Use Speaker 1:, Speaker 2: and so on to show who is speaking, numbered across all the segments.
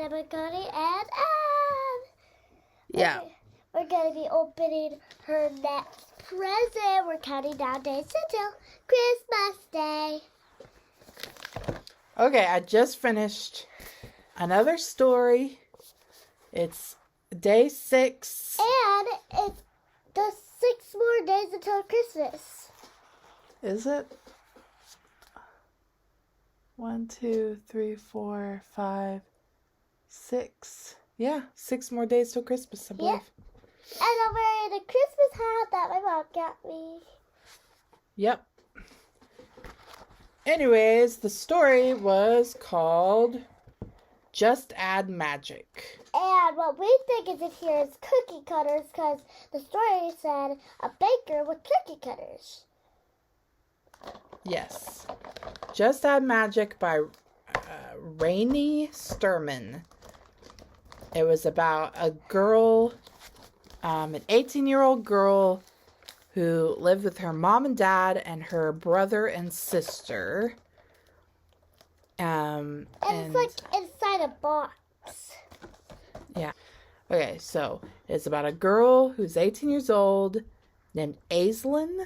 Speaker 1: and Makoni and
Speaker 2: Yeah.
Speaker 1: We're going to be opening her next present. We're counting down days until Christmas Day.
Speaker 2: Okay, I just finished another story. It's day 6.
Speaker 1: And it's the 6 more days until Christmas.
Speaker 2: Is it? 1, 2, 3, 4, 5, 6. Yeah, 6 more days till Christmas, I believe.
Speaker 1: Yeah. And I'm wearing a Christmas hat that my mom got me.
Speaker 2: Yep. Anyways, the story was called Just Add Magic.
Speaker 1: And what we think is in here is cookie cutters, because the story said a baker with cookie cutters.
Speaker 2: Yes. Just Add Magic by Ranee Stemann. It was about a girl, an 18-year-old girl who lived with her mom and dad and her brother and sister.
Speaker 1: And it's like inside a box.
Speaker 2: Yeah. Okay, so it's about a girl who's 18 years old named Aislinn,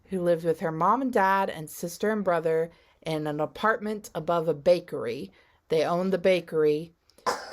Speaker 2: who lived with her mom and dad and sister and brother in an apartment above a bakery. They own the bakery,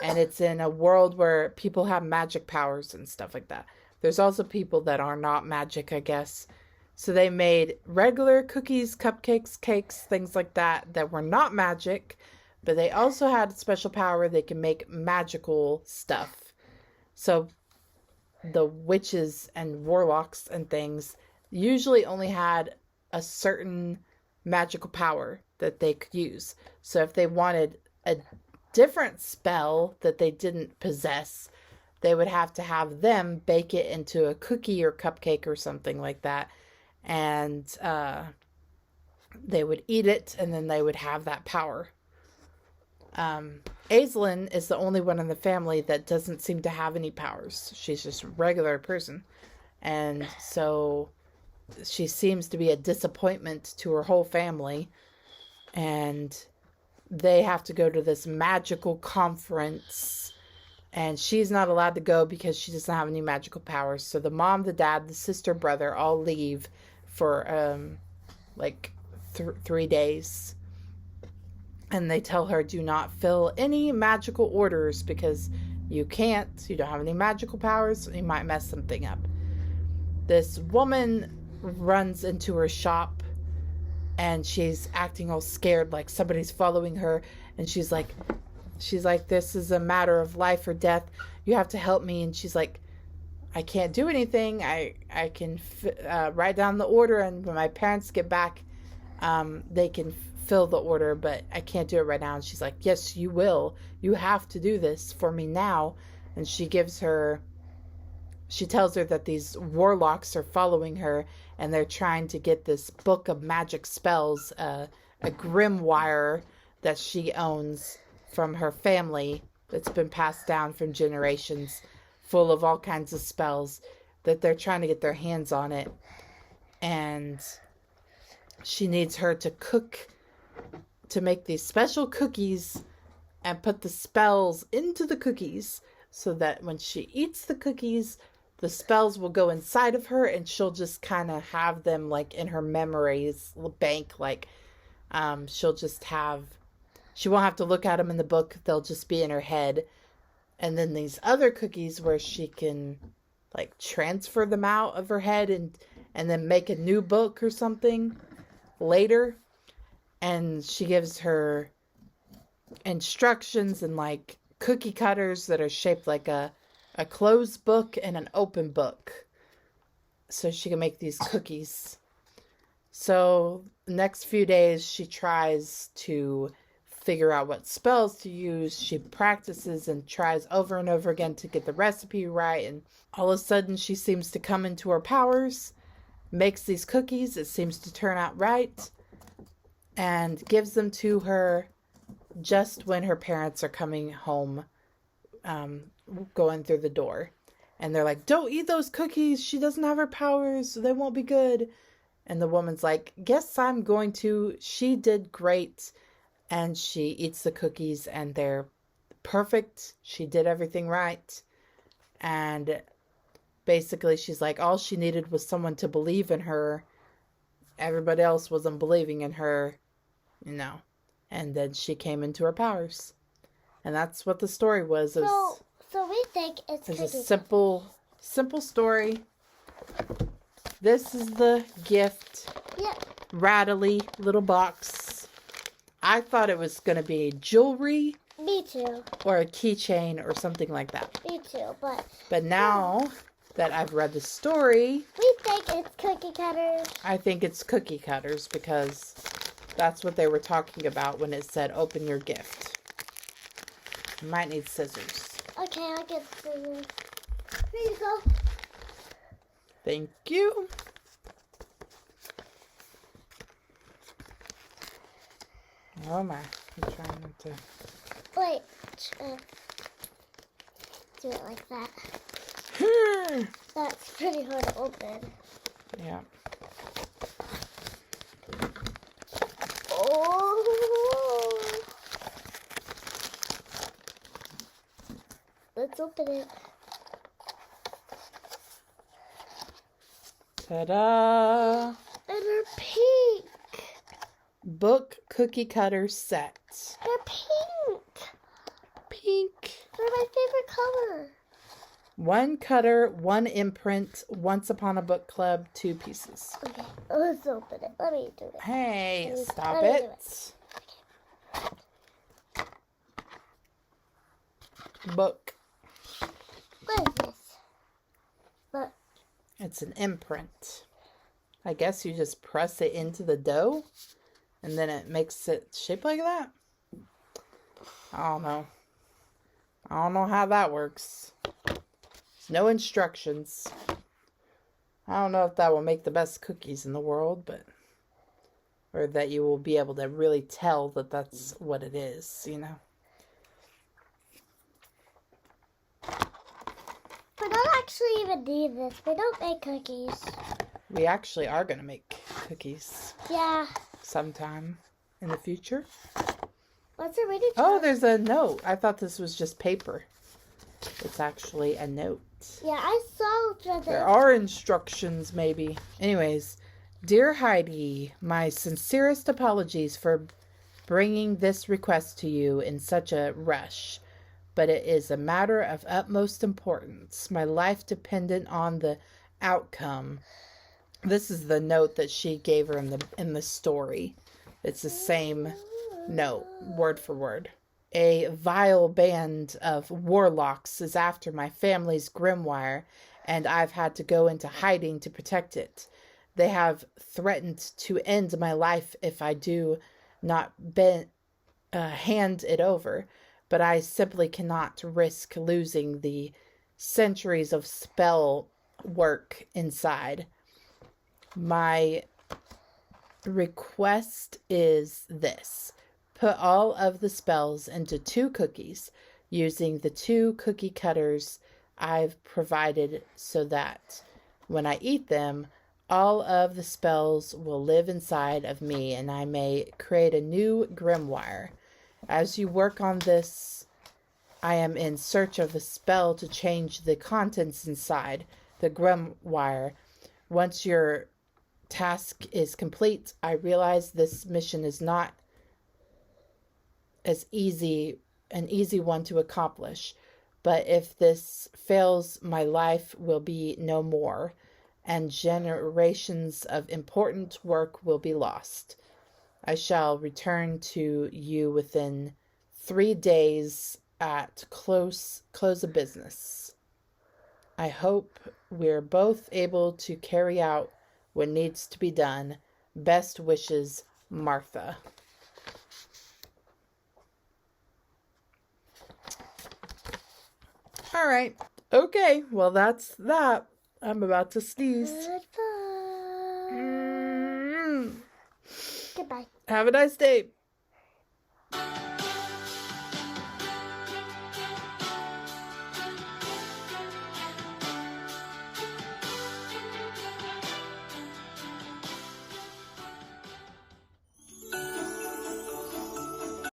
Speaker 2: and it's in a world where people have magic powers and stuff like that. There's also people that are not magic, I guess. So they made regular cookies, cupcakes, cakes, things like that were not magic, but they also had a special power. They can make magical stuff. So the witches and warlocks and things usually only had a certain magical power that they could use. So if they wanted a different spell that they didn't possess, they would have to have them bake it into a cookie or cupcake or something like that. And they would eat it, and then they would have that power. Aislinn is the only one in the family that doesn't seem to have any powers. She's just a regular person. And so she seems to be a disappointment to her whole family. And they have to go to this magical conference. And she's not allowed to go because she doesn't have any magical powers. So the mom, the dad, the sister, brother all leave for 3 days. And they tell her, do not fill any magical orders because you can't. You don't have any magical powers. You might mess something up. This woman runs into her shop and she's acting all scared like somebody's following her. And she's like, this is a matter of life or death. You have to help me. And she's like, I can't do anything. I can write down the order, and when my parents get back, they can fill the order, but I can't do it right now. And she's like, yes, you will. You have to do this for me now. And she tells her that these warlocks are following her, and they're trying to get this book of magic spells, a grimoire that she owns from her family that's been passed down from generations, full of all kinds of spells, that they're trying to get their hands on it. And she needs her to make these special cookies and put the spells into the cookies so that when she eats the cookies, the spells will go inside of her and she'll just kind of have them like in her memories bank. Like she won't have to look at them in the book. They'll just be in her head. And then these other cookies where she can like transfer them out of her head and then make a new book or something later. And she gives her instructions and like cookie cutters that are shaped like a closed book and an open book, so she can make these cookies. So the next few days she tries to figure out what spells to use. She practices and tries over and over again to get the recipe right, and all of a sudden she seems to come into her powers, makes these cookies, it seems to turn out right, and gives them to her just when her parents are coming home, going through the door. And they're like, don't eat those cookies. She doesn't have her powers, so they won't be good. And the woman's like, guess I'm going to. She did great. And she eats the cookies and they're perfect. She did everything right. And basically she's like, all she needed was someone to believe in her. Everybody else wasn't believing in her, And then she came into her powers. And that's what the story was.
Speaker 1: So we think it's
Speaker 2: a
Speaker 1: cookie.
Speaker 2: simple story. This is the gift.
Speaker 1: Yep.
Speaker 2: Rattly little box. I thought it was going to be jewelry.
Speaker 1: Me too.
Speaker 2: Or a keychain or something like that.
Speaker 1: Me too,
Speaker 2: But now that I've read the story,
Speaker 1: we think it's cookie cutters.
Speaker 2: I think it's cookie cutters because that's what they were talking about when it said open your gift. You might need scissors.
Speaker 1: Okay, I'll get scissors. Here you go.
Speaker 2: Thank you. Oh my, I'm trying not to.
Speaker 1: Wait, do it like that. That's pretty hard to open.
Speaker 2: Yeah.
Speaker 1: Oh! Let's open it.
Speaker 2: Ta-da!
Speaker 1: And they're pink.
Speaker 2: Book cookie cutter set.
Speaker 1: They're pink.
Speaker 2: Pink.
Speaker 1: They're my favorite color.
Speaker 2: 1 cutter, 1 imprint, Once Upon a Book Club, 2 pieces.
Speaker 1: Okay, let's open it. Let me do it.
Speaker 2: Hey, stop
Speaker 1: let me
Speaker 2: it. Book.
Speaker 1: What is this? Look.
Speaker 2: It's an imprint. I guess you just press it into the dough and then it makes it shape like that. I don't know. I don't know how that works. There's no instructions. I don't know if that will make the best cookies in the world, or that you will be able to really tell that that's what it is,
Speaker 1: We don't actually even need this. We don't make cookies.
Speaker 2: We actually are going to make cookies.
Speaker 1: Yeah.
Speaker 2: Sometime in the future.
Speaker 1: What's it reading?
Speaker 2: Oh, there's a note. I thought this was just paper. It's actually a note.
Speaker 1: Yeah, I saw that.
Speaker 2: There are instructions, maybe. Anyways, dear Heidi, my sincerest apologies for bringing this request to you in such a rush, but it is a matter of utmost importance. My life dependent on the outcome. This is the note that she gave her in the story. It's the same note, word for word. A vile band of warlocks is after my family's grimoire, and I've had to go into hiding to protect it. They have threatened to end my life if I do not hand it over, but I simply cannot risk losing the centuries of spell work inside. My request is this. Put all of the spells into 2 cookies using the 2 cookie cutters I've provided so that when I eat them, all of the spells will live inside of me and I may create a new grimoire. As you work on this, I am in search of a spell to change the contents inside the grimoire. Once your task is complete, I realize this mission is not an easy one to accomplish, but if this fails, my life will be no more, and generations of important work will be lost. I shall return to you within 3 days at close of business. I hope we're both able to carry out what needs to be done. Best wishes, Martha. All right. Okay. Well, that's that. I'm about to sneeze.
Speaker 1: Goodbye. Goodbye.
Speaker 2: Have a nice day.